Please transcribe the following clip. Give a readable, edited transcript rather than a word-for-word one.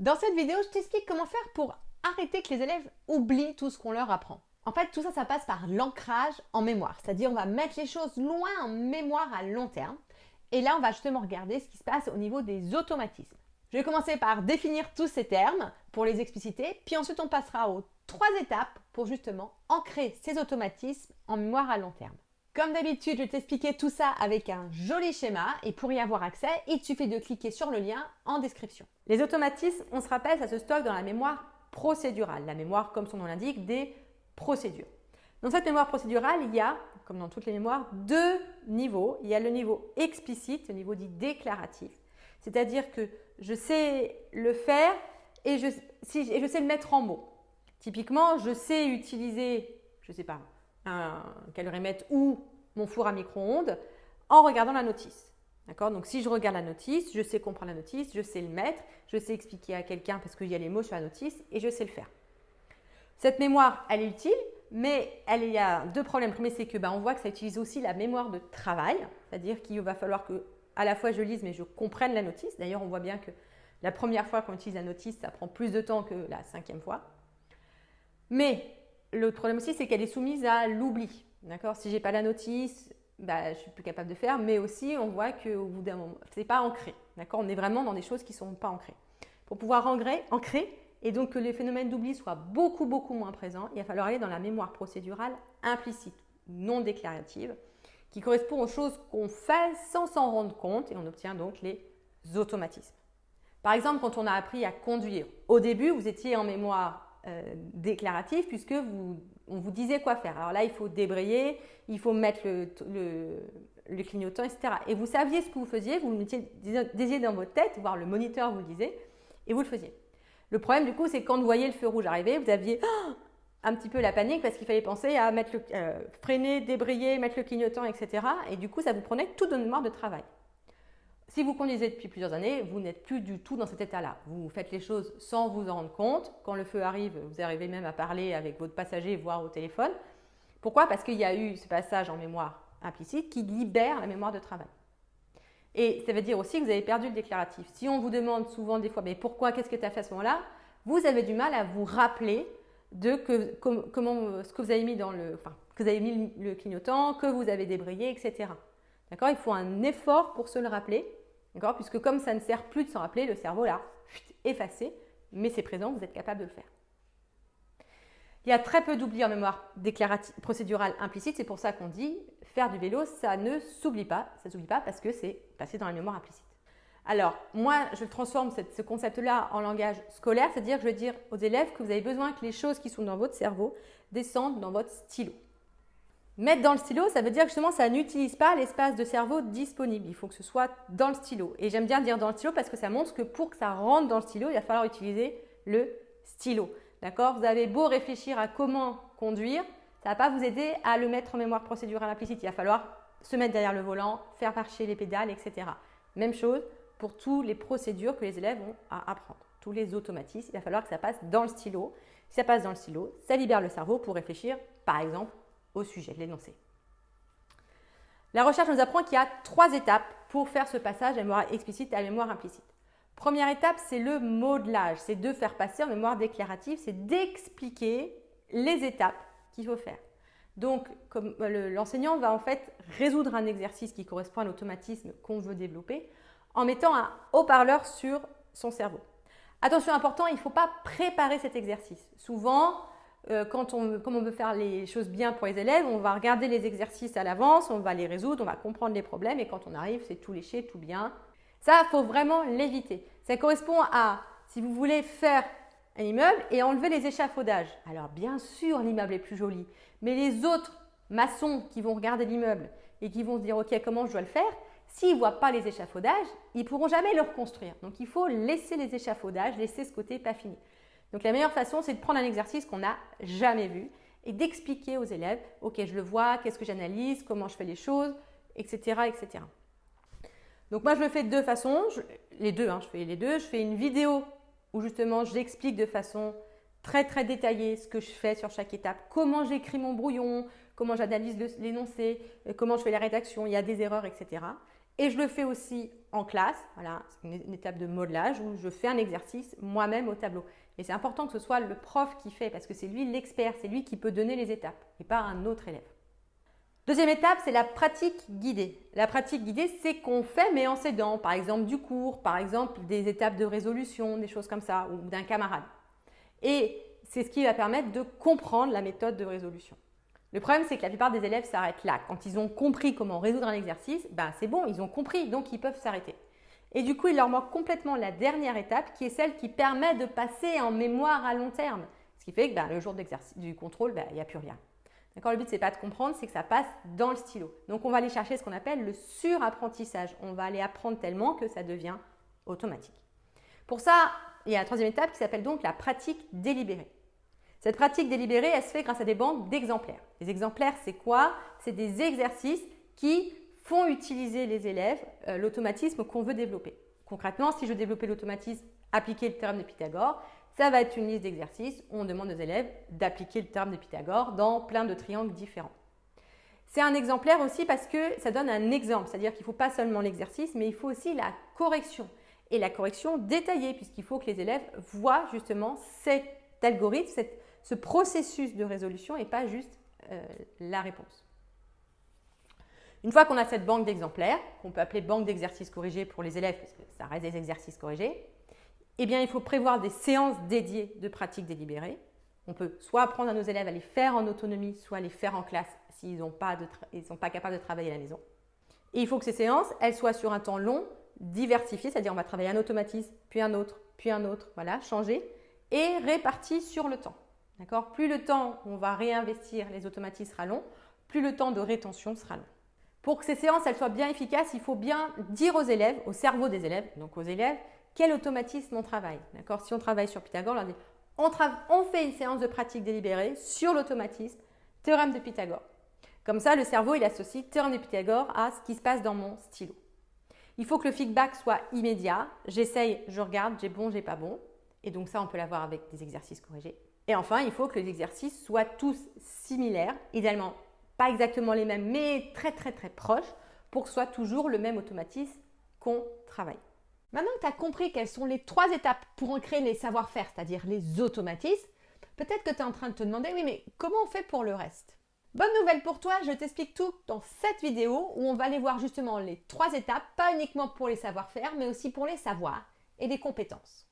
Dans cette vidéo, je t'explique comment faire pour arrêter que les élèves oublient tout ce qu'on leur apprend. En fait, tout ça, ça passe par l'ancrage en mémoire. C'est-à-dire, on va mettre les choses loin en mémoire à long terme. Et là, on va justement regarder ce qui se passe au niveau des automatismes. Je vais commencer par définir tous ces termes pour les expliciter. Puis ensuite, on passera aux 3 étapes pour justement ancrer ces automatismes en mémoire à long terme. Comme d'habitude, je vais t'expliquer tout ça avec un joli schéma et pour y avoir accès, il te suffit de cliquer sur le lien en description. Les automatismes, on se rappelle, ça se stocke dans la mémoire procédurale. La mémoire, comme son nom l'indique, des procédures. Dans cette mémoire procédurale, il y a, comme dans toutes les mémoires, 2 niveaux. Il y a le niveau explicite, le niveau dit déclaratif. C'est-à-dire que je sais le faire et je sais le mettre en mots. Typiquement, je sais utiliser, je ne sais pas, un calorimètre ou mon four à micro-ondes en regardant la notice. D'accord? Donc, si je regarde la notice, je sais comprendre la notice, je sais le mettre, je sais expliquer à quelqu'un parce qu'il y a les mots sur la notice et je sais le faire. Cette mémoire, elle est utile, mais il y a 2 problèmes. Le premier, c'est que on voit que ça utilise aussi la mémoire de travail, c'est-à-dire qu'il va falloir que à la fois je lise, mais je comprenne la notice. D'ailleurs, on voit bien que la première fois qu'on utilise la notice, ça prend plus de temps que la 5e fois. Mais l'autre problème aussi, c'est qu'elle est soumise à l'oubli. D'accord? Si je n'ai pas la notice, je ne suis plus capable de faire, mais aussi on voit qu'au bout d'un moment, ce n'est pas ancré. D'accord? On est vraiment dans des choses qui ne sont pas ancrées. Pour pouvoir ancrer, et donc que les phénomènes d'oubli soient beaucoup moins présents, il va falloir aller dans la mémoire procédurale implicite, non déclarative, qui correspond aux choses qu'on fait sans s'en rendre compte, et on obtient donc les automatismes. Par exemple, quand on a appris à conduire, au début, vous étiez en mémoire déclarative puisque on vous disait quoi faire. Alors là, il faut débrayer, il faut mettre le clignotant, etc. Et vous saviez ce que vous faisiez, vous le mettiez dans votre tête, voire le moniteur vous le disait, et vous le faisiez. Le problème du coup, c'est que quand vous voyez le feu rouge arriver, vous aviez un petit peu la panique parce qu'il fallait penser à mettre freiner, débrayer, mettre le clignotant, etc. Et du coup, ça vous prenait toute votre mémoire de travail. Si vous conduisez depuis plusieurs années, vous n'êtes plus du tout dans cet état-là. Vous faites les choses sans vous en rendre compte. Quand le feu arrive, vous arrivez même à parler avec votre passager, voire au téléphone. Pourquoi? Parce qu'il y a eu ce passage en mémoire implicite qui libère la mémoire de travail. Et ça veut dire aussi que vous avez perdu le déclaratif. Si on vous demande souvent des fois, mais pourquoi, qu'est-ce que tu as fait à ce moment-là? Vous avez du mal à vous rappeler de ce que vous avez mis que vous avez mis le clignotant, que vous avez débrayé, etc. D'accord? Il faut un effort pour se le rappeler. D'accord? Puisque comme ça ne sert plus de s'en rappeler, le cerveau l'a effacé, mais c'est présent, vous êtes capable de le faire. Il y a très peu d'oubli en mémoire procédurale implicite, c'est pour ça qu'on dit faire du vélo, ça ne s'oublie pas, ça ne s'oublie pas parce que c'est passé dans la mémoire implicite. Alors, moi, je transforme ce concept-là en langage scolaire, c'est-à-dire que je vais dire aux élèves que vous avez besoin que les choses qui sont dans votre cerveau descendent dans votre stylo. Mettre dans le stylo, ça veut dire que justement, ça n'utilise pas l'espace de cerveau disponible. Il faut que ce soit dans le stylo. Et j'aime bien dire dans le stylo parce que ça montre que pour que ça rentre dans le stylo, il va falloir utiliser le stylo. D'accord? Vous avez beau réfléchir à comment conduire, ça ne va pas vous aider à le mettre en mémoire procédurale implicite. Il va falloir se mettre derrière le volant, faire marcher les pédales, etc. Même chose pour toutes les procédures que les élèves ont à apprendre. Tous les automatismes, il va falloir que ça passe dans le stylo. Si ça passe dans le stylo, ça libère le cerveau pour réfléchir, par exemple, au sujet de l'énoncé. La recherche nous apprend qu'il y a 3 étapes pour faire ce passage de la mémoire explicite à la mémoire implicite. Première étape, c'est le modelage, c'est de faire passer en mémoire déclarative, c'est d'expliquer les étapes qu'il faut faire. Donc, l'enseignant va en fait résoudre un exercice qui correspond à l'automatisme qu'on veut développer en mettant un haut-parleur sur son cerveau. Attention important, il ne faut pas préparer cet exercice. Souvent, comme on veut faire les choses bien pour les élèves, on va regarder les exercices à l'avance, on va les résoudre, on va comprendre les problèmes et quand on arrive, c'est tout léché, tout bien. Ça, il faut vraiment l'éviter. Ça correspond à, si vous voulez faire un immeuble et enlever les échafaudages. Alors bien sûr, l'immeuble est plus joli, mais les autres maçons qui vont regarder l'immeuble et qui vont se dire « Ok, comment je dois le faire ?» S'ils ne voient pas les échafaudages, ils ne pourront jamais le reconstruire. Donc, il faut laisser les échafaudages, laisser ce côté pas fini. Donc, la meilleure façon, c'est de prendre un exercice qu'on n'a jamais vu et d'expliquer aux élèves « Ok, je le vois, qu'est-ce que j'analyse, comment je fais les choses, etc. etc. » Donc, moi, je le fais de 2 façons. Je fais les deux. Je fais une vidéo où justement, j'explique de façon très détaillée ce que je fais sur chaque étape, comment j'écris mon brouillon, comment j'analyse l'énoncé, comment je fais la rédaction, il y a des erreurs, etc. Et je le fais aussi en classe, voilà, c'est une étape de modelage où je fais un exercice moi-même au tableau. Et c'est important que ce soit le prof qui fait parce que c'est lui l'expert, c'est lui qui peut donner les étapes et pas un autre élève. Deuxième étape, c'est la pratique guidée. La pratique guidée, c'est qu'on fait mais en s'aidant, par exemple du cours, par exemple des étapes de résolution, des choses comme ça, ou d'un camarade. Et c'est ce qui va permettre de comprendre la méthode de résolution. Le problème, c'est que la plupart des élèves s'arrêtent là. Quand ils ont compris comment résoudre un exercice, ben c'est bon, ils ont compris, donc ils peuvent s'arrêter. Et du coup, il leur manque complètement la dernière étape qui est celle qui permet de passer en mémoire à long terme. Ce qui fait que le jour du contrôle, il n'y a plus rien. D'accord, le but, ce n'est pas de comprendre, c'est que ça passe dans le stylo. Donc, on va aller chercher ce qu'on appelle le surapprentissage. On va aller apprendre tellement que ça devient automatique. Pour ça, il y a la troisième étape qui s'appelle donc la pratique délibérée. Cette pratique délibérée, elle se fait grâce à des banques d'exemplaires. Les exemplaires, c'est quoi? C'est des exercices qui font utiliser les élèves l'automatisme qu'on veut développer. Concrètement, si je veux développer l'automatisme, appliquer le théorème de Pythagore, ça va être une liste d'exercices où on demande aux élèves d'appliquer le théorème de Pythagore dans plein de triangles différents. C'est un exemplaire aussi parce que ça donne un exemple, c'est-à-dire qu'il ne faut pas seulement l'exercice, mais il faut aussi la correction. Et la correction détaillée, puisqu'il faut que les élèves voient justement cet algorithme, ce processus de résolution et pas juste la réponse. Une fois qu'on a cette banque d'exemplaires, qu'on peut appeler banque d'exercices corrigés pour les élèves, parce que ça reste des exercices corrigés, eh bien, il faut prévoir des séances dédiées de pratique délibérée. On peut soit apprendre à nos élèves à les faire en autonomie, soit les faire en classe s'ils ne sont pas capables de travailler à la maison. Et il faut que ces séances, elles soient sur un temps long, diversifié, c'est-à-dire on va travailler un automatisme, puis un autre, voilà, changer, et réparti sur le temps. D'accord? Plus le temps où on va réinvestir les automatismes sera long, plus le temps de rétention sera long. Pour que ces séances elles soient bien efficaces, il faut bien dire aux élèves, au cerveau des élèves, donc aux élèves, quel automatisme on travaille. D'accord? Si on travaille sur Pythagore, on leur dit on fait une séance de pratique délibérée sur l'automatisme, théorème de Pythagore. Comme ça, le cerveau il associe théorème de Pythagore à ce qui se passe dans mon stylo. Il faut que le feedback soit immédiat. J'essaye, je regarde, j'ai bon, j'ai pas bon. Et donc ça, on peut l'avoir avec des exercices corrigés. Et enfin, il faut que les exercices soient tous similaires, idéalement pas exactement les mêmes, mais très proches, pour que ce soit toujours le même automatisme qu'on travaille. Maintenant que tu as compris quelles sont les 3 étapes pour ancrer les savoir-faire, c'est-à-dire les automatismes, peut-être que tu es en train de te demander, oui, mais comment on fait pour le reste? Bonne nouvelle pour toi, je t'explique tout dans cette vidéo où on va aller voir justement les 3 étapes, pas uniquement pour les savoir-faire, mais aussi pour les savoirs et les compétences.